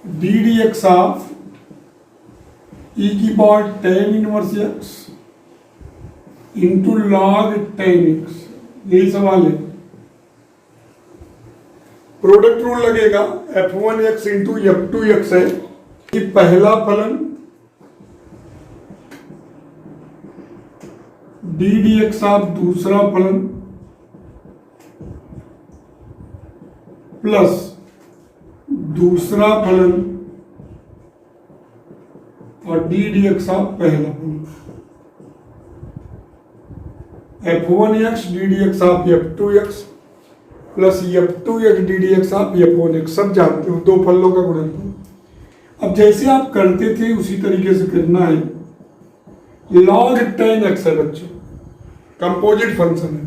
D D x of E की power tan inverse X into log ten x, यही सवाल है। Product rule लगेगा, f1x इंटू f2x है कि पहला फलन डी डी एक्स ऑफ दूसरा फलन प्लस दूसरा फलन और डी डी एक्स ऑफ पहला फलन, f1x D D x of f2x plus f2x D D x of f1x, सब जानते हो, दो फलों का गुणनफल। अब जैसे आप करते थे उसी तरीके से करना है। log 10x है बच्चों, कंपोजिट फंक्शन है,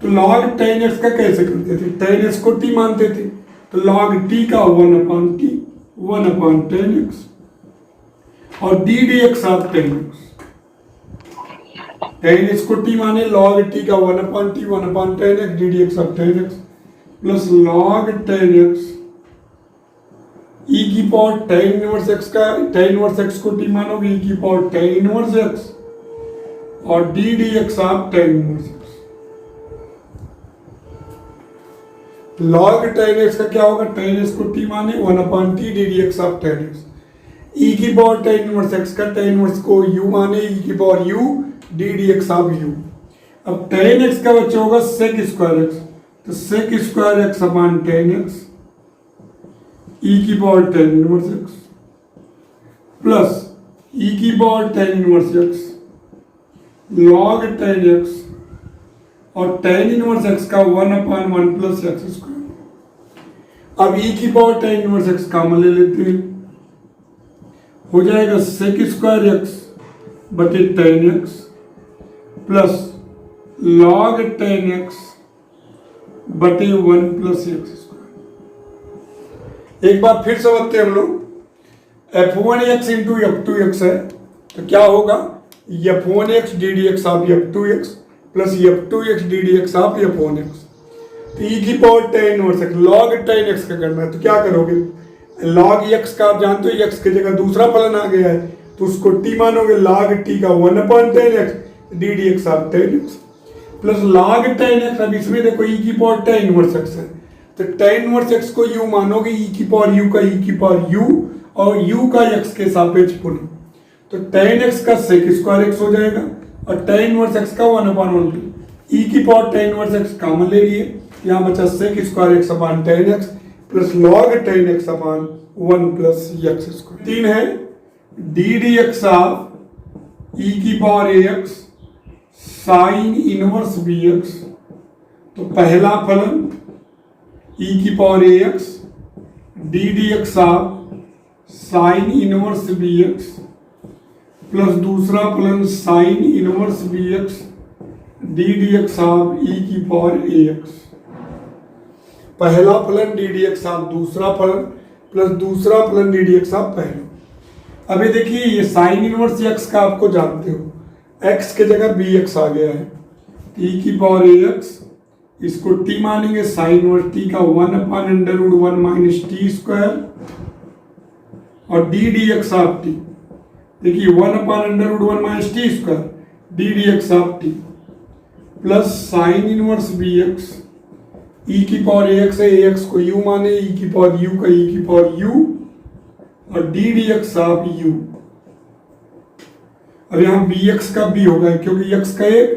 तो log 10x का कैसे करते थे? 10x को t मानते थे, तो log t का 1/t 1/10x और D D x of 10x, 10x को t माने log t का 1/t 1/10x D D x of 10x plus log 10x e की पावर tan इनवर्स x का, tan इनवर्स x को t मानोगे e की power tan inverse x और D D x of tan inverse x। log tan x का क्या होगा? tan x को t माने 1/t D D x of tan x, e की पावर tan इनवर्स x का tan इनवर्स को u माने e की power u D D x of u। अब tan x का बच्चा होगा sec स्क्वायर x, तो sec square x upon tan x e की power tan inverse x plus e की power tan inverse x log tan x और tan inverse x का 1/1 plus x square. अब e की power tan inverse x common ले लेते हैं, हो जाएगा sec स्क्वायर x बटे tan x plus log tan x बटे 1 प्लस x स्क्वायर। एक बार फिर समझते हैं हम लोग, f1x इंटू f2x है, तो क्या होगा? f1x D D x of f2x plus f2x D D x of f1x, तो e की power tan inverse x log tan x का करना है, तो क्या करोगे? log x का आप जानते हो, x की जगह दूसरा फलन आ गया है, तो उसको t मानोगे, log t का 1/tan x D D x of tan x plus log tan x। अब इसमें देखो e की पावर tan इनवर्स x है, तो tan इनवर्स x को u मानोगे, e की पावर u का e की पावर u और u का x के सापेक्ष पुनः, तो tan x का sec स्क्वायर x हो जाएगा और tan इनवर्स x का 1/1 e की power tan inverse x common ले लिए, यहाँ बचा sec square x upon tan x plus log tan x upon 1 plus x square. 3 है D D x of e की power ax sine inverse bx, तो पहला फलन e की power ax D D x of sine inverse bx plus दूसरा फलन sign inverse bx D D x of e की power ax। पहला फलन डी डी एक्स ऑफ दूसरा फलन प्लस दूसरा फलन डी डी एक्स ऑफ पहला। अभी देखिए ये साइन इनवर्स x का आपको जानते हो, x के जगह bx आ गया है, e की पावर ax, इसको t मानेंगे, साइन इनवर्स t का 1/√1 माइनस टी स्क्वायर और D D x of t, देखिए 1/√1 minus T square D D x of t plus sign inverse bx, e की पावर ax है, ax को u माने, e की पावर u का e की पावर u और D D x of u। अब यहाँ bx का b होगा क्योंकि x का एक,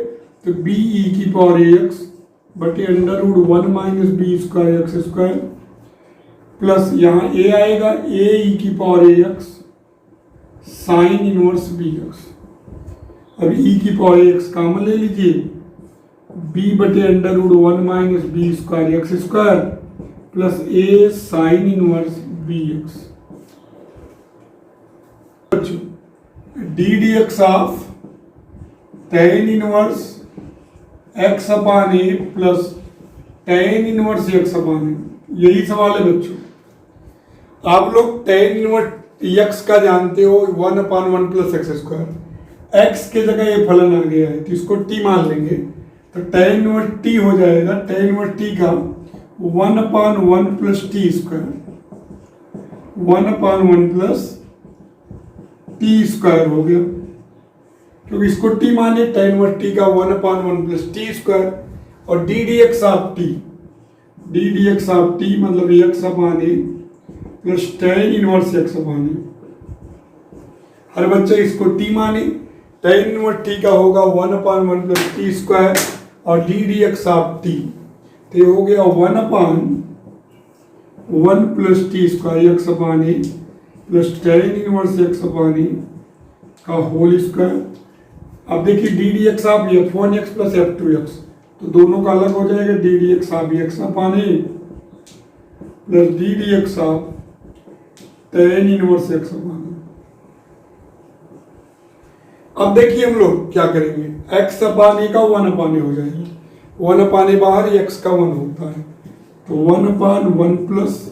तो b e की पावर ax बटे √1 minus B square x square plus यहाँ a आएगा a e की power ax sine inverse bx। अब e की पावर ax कॉमन ले लीजिए, b बटे √1 minus B square x square plus a sine inverse bx। D D x of tan inverse x upon A plus tan inverse x upon A, यही सवाल है बच्चों। आप लोग tan इनवर्स x का जानते हो 1/1 प्लस एक्स स्क्वायर, x के जगह ये फलन आ गया है तो इसको t मान लेंगे, तो tan इनवर्स t हो जाएगा, tan इनवर्स t का 1/1 plus T square 1/1 plus T square हो गया, क्योंकि इसको टी माने tan इनवर्स टी का 1/1 प्लस टी स्क्वायर, और D D x of t मतलब एक्स अपान ए plus tan inverse x upon ए। हर बच्चे इसको टी माने, tan इनवर्स टी का होगा 1/1 प्लस टी स्क्वायर और D D x of T, तो ये हो गया 1/1 plus T square X upon ए plus tan inverse x upon ए का होल स्क्वायर। अब देखिए D D x of f1x plus f2x, तो दोनों का अलग हो जाएगा, D D x of X upon A plus D D x of tan inverse x upon A. अब देखिए हम लोग क्या करेंगे, x अपान ए का 1/a हो जाएगा, 1/a बाहर x का 1 होता है, तो 1/1 प्लस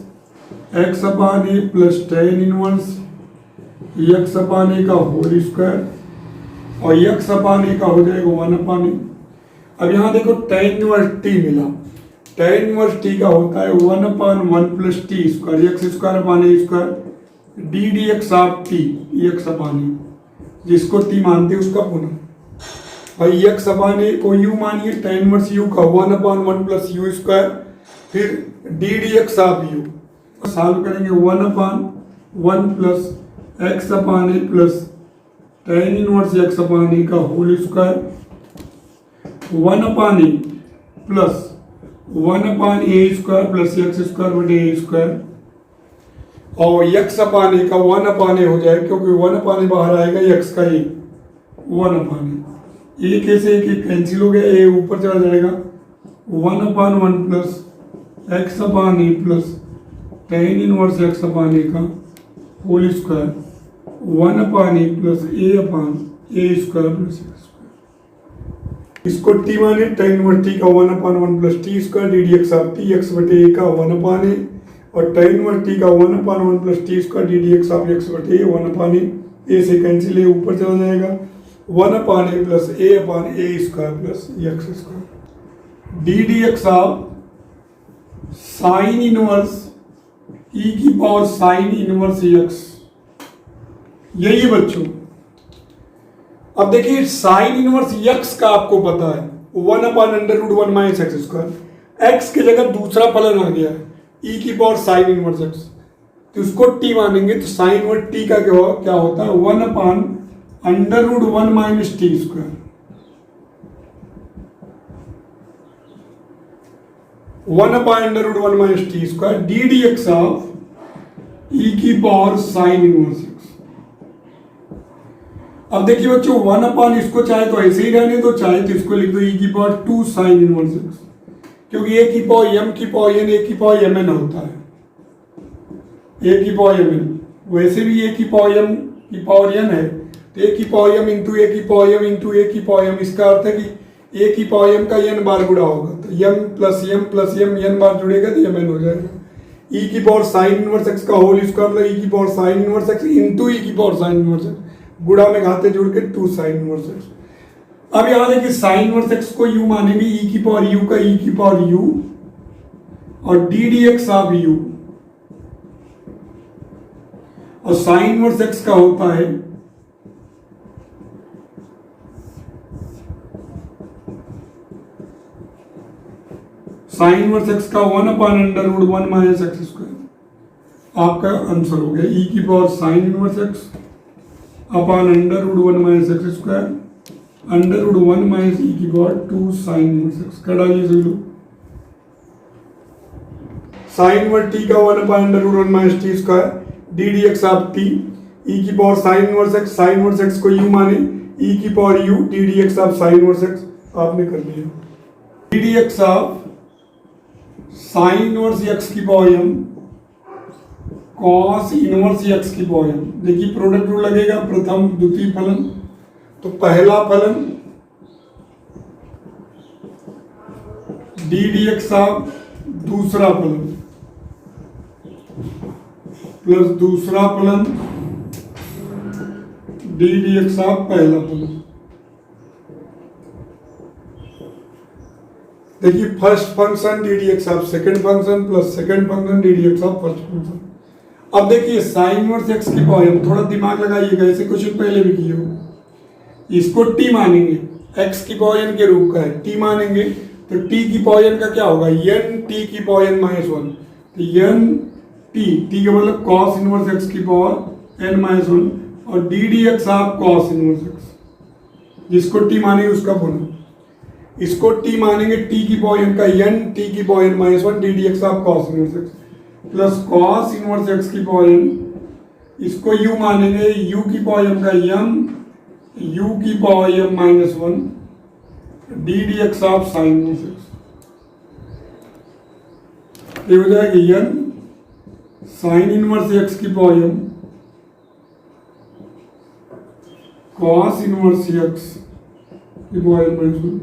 x अपान ए plus tan inverse x upon ए का होल स्क्वायर, और x अपान ए का हो जाएगा 1/a। अब यहाँ देखो tan इनवर्स t मिला, tan इनवर्स t का होता है 1/1 plus T square x square upon A square D D x of T X upon A, जिसको टी मानते हैं उसका पुनः। भाई एक्स अपान ए को यू मानिए, tan इनवर्स यू का 1/1 प्लस यू स्क्वायर, फिर d D x of u solve करेंगे 1/1 प्लस एक्स अपान ए plus tan inverse x upon ए का whole square 1/a plus 1/a square plus x square बटे a square, और x upon ए का 1/a हो जाएगा, क्योंकि 1/a बाहर आएगा x का ए 1/a, ए कैसे एक कैंसिल हो गया, ए ऊपर चला जाएगा 1/1 प्लस एक्स अपान ए plus tan inverse x upon ए का whole square 1/a plus A upon A square plus x square. इसको टी माने, tan इनवर्स टी का 1/1 plus T square D D x of T x बटे ए का 1/a, और tan inverse T का 1/1 plus T square D D x of x बटे ए 1/a, ए से cancel ए ऊपर चला जाएगा 1/a plus A upon A square plus x square D D x of sine inverse ई की पावर साइन इनवर्स एक्स। यही बच्चों, अब देखिए साइन इनवर्स एक्स का आपको पता है 1/√1 माइनस एक्स स्क्वायर, एक्स की जगह दूसरा फलन आ गया है ई की पावर साइन इनवर्स एक्स, तो उसको टी मानेंगे, तो साइन इनवर्स टी का क्या होता है 1/√1 minus T square, 1/√1 minus T square D D x of E की पावर साइन इनवर्स एक्स। अब देखिए बच्चों 1/, इसको चाहे तो ऐसे ही रहने दो, चाहे तो इसको लिख दो ई की पावर 2 साइन इनवर्स एक्स, क्योंकि ए की पावर एम की पावर एन ए की पावर एम एन होता है, ए की पावर एम एन, वैसे भी ए की पावर एम की पावर एन है, तो ए की पावर एम इंटू ए की पावर एम इंटू ए की पावर एम, इसका अर्थ है कि ए की पावर एम का एन बार गुणा होगा, तो एम प्लस एम एन बार जुड़ेगा तो एम एन हो जाएगा। ई की पावर साइन इनवर्स एक्स का होल स्क्वायर मतलब ई की power sine inverse X into E की पावर साइन इनवर्स एक्स, गुणा में घाते जुड़ के 2 साइन इनवर्स एक्स। अब यहाँ देखिए साइन इनवर्स एक्स को यू मानेंगे, ई की पावर यू का ई की पावर यू और D D x of you, और साइन इनवर्स एक्स का होता है साइन इनवर्स एक्स का 1/√1 माइनस एक्स स्क्वायर। आपका आंसर हो गया ई की पावर साइन इनवर्स एक्स अपान √1 माइनस एक्स स्क्वायर √1 माइनस ई की पावर 2 साइन इनवर्स एक्स। कर डालिए सभी लोग, साइन इनवर्स टी का 1/√1 minus T square D D x of T E की पावर साइन इनवर्स एक्स को यू माने, ई की power U D D x of sine inverse X आपने कर लिया, D D x of sine inverse x की power M cos inverse x की power M. देखिए प्रोडक्ट रूल लगेगा, प्रथम द्वितीय फलन, तो पहला फलन डी डी एक्स ऑफ दूसरा फलन प्लस दूसरा फलन डी डी एक्स ऑफ पहला फलन। देखिए first function D D x of second function plus second function D D x of first function. अब देखिए साइन इनवर्स एक्स की पावर, थोड़ा दिमाग लगाइएगा, ऐसे क्वेश्चन पहले भी किए हो। इसको टी मानेंगे, एक्स की पावर n के रूप का है, टी मानेंगे तो टी की पावर n का क्या होगा, एन टी की पावर n माइनस वन। तो एन टी का मतलब कॉस इनवर्स एक्स की पावर n माइनस वन, और डी डी एक्स आप कॉस इनवर्स एक्स, जिसको टी मानेंगे उसका बोलो। इसको टी मानेंगे टी की पावर n का एन टी की power n minus one, D D x आप cos inverse X plus cos inverse x की पावर n। इसको u मानेंगे, u की पावर m का m, u की power m minus one, D D x of sine inverse X. ये हो जाएगी n साइन इनवर्स एक्स की power m cos inverse x की पावर m माइनस वन।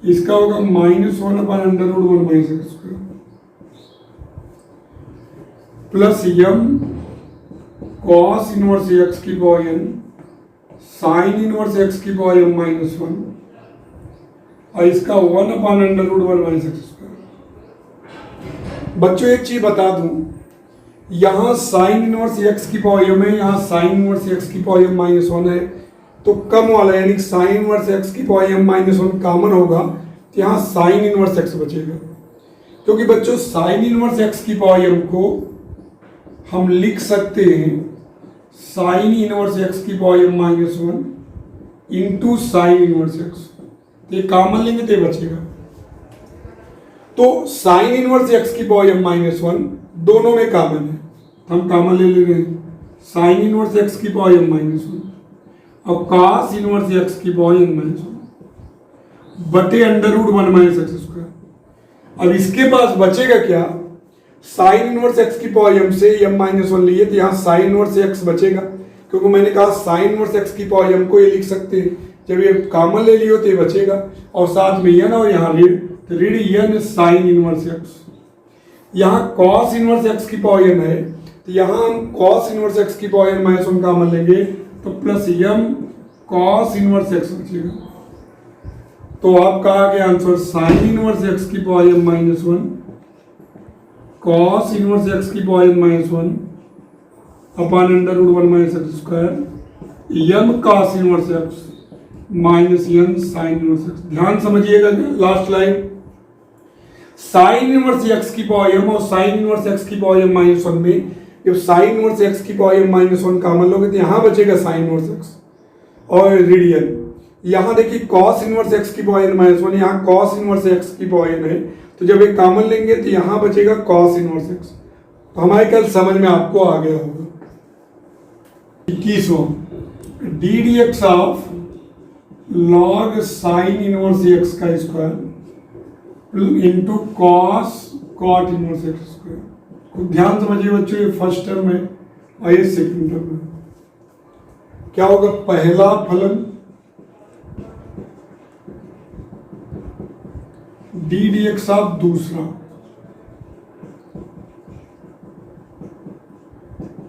इसका होगा minus one upon under root one minus x square plus m cos inverse x की power n sine inverse x की power m minus one, और इसका one upon under root one minus x square. बच्चों एक चीज बता दूं, यहां साइन इनवर्स एक्स की पावर m है, यहां साइन इनवर्स एक्स की पावर m माइनस वन है, तो कम वाला यानी साइन इनवर्स एक्स की power m minus one common होगा, तो यहां साइन इनवर्स एक्स बचेगा। क्योंकि बच्चों साइन इनवर्स एक्स की पावर m को हम लिख सकते हैं साइन इनवर्स एक्स की power m minus one into sine inverse X, ये कॉमन लेंगे तो बचेगा। तो साइन इनवर्स एक्स की पावर m माइनस वन दोनों में कॉमन है, हम कॉमन ले रहे हैं साइन इनवर्स एक्स की पावर m माइनस वन और कॉस इनवर्स एक्स की पावर n माइनस वन बटे under root one minus x square. अब इसके पास बचेगा क्या, साइन इनवर्स एक्स की पावर m से m माइनस वन लिए, तो यहाँ साइन इनवर्स एक्स बचेगा, क्योंकि मैंने कहा साइन इनवर्स एक्स की पावर m को ये लिख सकते हैं, जब ये कॉमन ले लियो तो ये बचेगा, और साथ में n और यहाँ रीड, तो read n sine inverse x. यहाँ कॉस इनवर्स एक्स की पावर n है, तो यहाँ हम कॉस इनवर्स एक्स की power n minus one common लेंगे, तो plus m cos inverse x बचेगा। तो आपका आ गया आंसर साइन इनवर्स एक्स की power m minus one cos inverse x की power n minus one upon under root one minus x square m cos inverse x minus n sine inverse x. ध्यान समझिएगा last line, sign inverse x की power m और sign inverse x की power m minus one में जब sign inverse x की power m minus one common लोगे तो यहाँ बचेगा साइन इनवर्स एक्स और रेडियन। यहाँ देखिए कॉस इनवर्स एक्स की पावर n माइनस वन, यहाँ कॉस इनवर्स एक्स की पावर n है, तो जब एक कॉमन लेंगे तो यहाँ बचेगा कॉस इनवर्स एक्स। तो हमारे कल समझ में आपको आ गया होगा। 21वां d D x of log sine inverse x का square into cos cot inverse x square. तो ध्यान समझिए बच्चों, ये फर्स्ट टर्म है और ये सेकंड टर्म है। क्या होगा, पहला फलन डी डी एक्स ऑफ दूसरा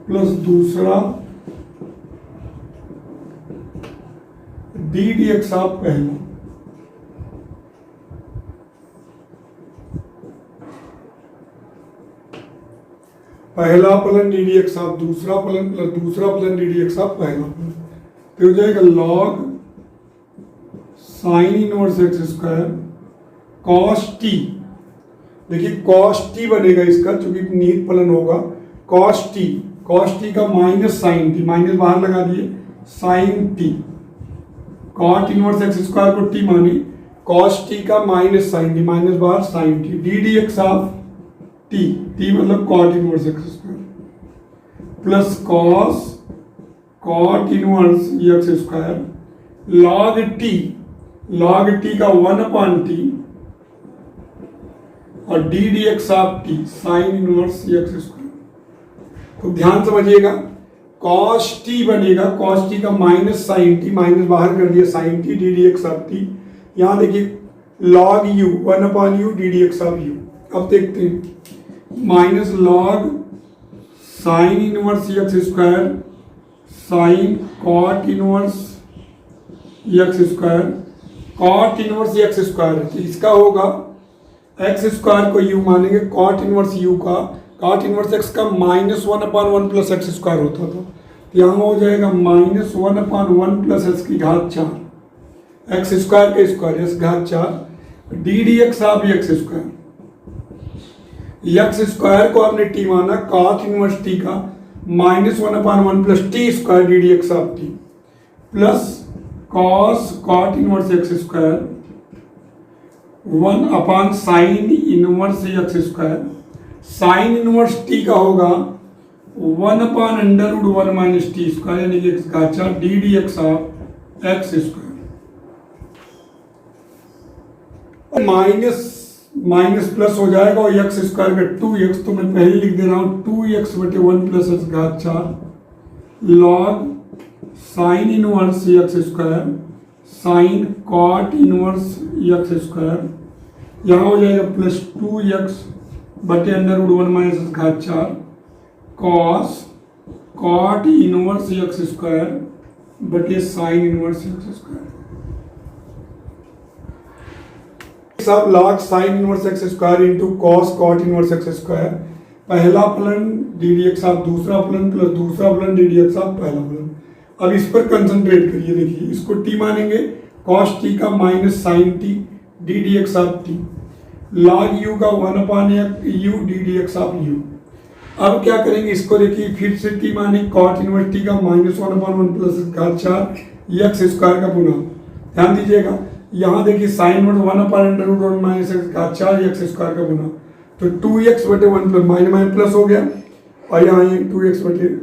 प्लस दूसरा डी डी एक्स ऑफ पहला। पहला फलन डी डी एक्स ऑफ दूसरा फलन प्लस दूसरा फलन डी डी एक्स ऑफ पहला फलन, तो हो जाएगा log sine inverse x square cos t. देखिए कॉस टी बनेगा इसका, चूंकि निहित फलन होगा कॉस टी का माइनस साइन टी, माइनस बाहर लगा दिए sine t, cot inverse x square को टी माने, कॉस टी का माइनस साइन टी, माइनस बाहर sine t, d D x of t मतलब cot inverse x square plus cos cot inverse x square log t का one upon T और D D x of t sine inverse x square. तो ध्यान समझिएगा, cos t बनेगा, cos t का minus sine t, minus बाहर कर दिया sine t, d D x of t. यहाँ देखिए log u one upon u D D x of u. अब देखते हैं minus log sine inverse x square sine cot inverse x square, cot inverse x square है तो इसका होगा x square को यू मानेंगे, कॉट इनवर्स यू का कॉट इनवर्स एक्स का -1/1 प्लस एक्स स्क्वायर होता था, तो यहाँ हो जाएगा -1/1 प्लस एक्स की घात 4, एक्स स्क्वायर का स्क्वायर एक्स घात 4 डी डी एक्स आप एक्स स्क्वायर, एक्स स्क्वायर को आपने टी माना, कॉट इनवर्स टी का -1/1 plus T square D D x of t plus cos cot inverse x square 1 sine inverse x square, sine inverse T का होगा 1/√1 minus T square यानी कि x घात 4 d D x of x square, minus plus हो जाएगा और x square का 2x, तो मैं पहले लिख दे रहा हूं 2x/1 प्लस एक्स घात 4 log sine inverse x square sine cot inverse x square, यहाँ हो जाएगा प्लस 2x/√1 माइनस एक्स घात 4 cos cot inverse x square बटे साइन इनवर्स एक्स स्क्वायर, सब log sine inverse x square into cos cot inverse x square, पहला फलन D D x आप दूसरा फलन प्लस दूसरा फलन डी डी एक्स आप पहला फलन। अब इस पर कंसंट्रेट करिए, देखिए इसको टी मानेंगे, कॉस टी का minus sine t d D x of t log u का 1/u d D x of u. अब क्या करेंगे, इसको देखिए फिर से टी माने कॉट इनवर्स टी का -1/1 प्लस घात 4 एक्स स्क्वायर का गुना, ध्यान दीजिएगा यहाँ देखिए साइन 1/√1 माइनस एक्स घात 4 एक्स स्क्वायर का गुना, तो 2x/1 प्लस माइनस प्लस हो गया और यहाँ ये 2x/हो जाएगा।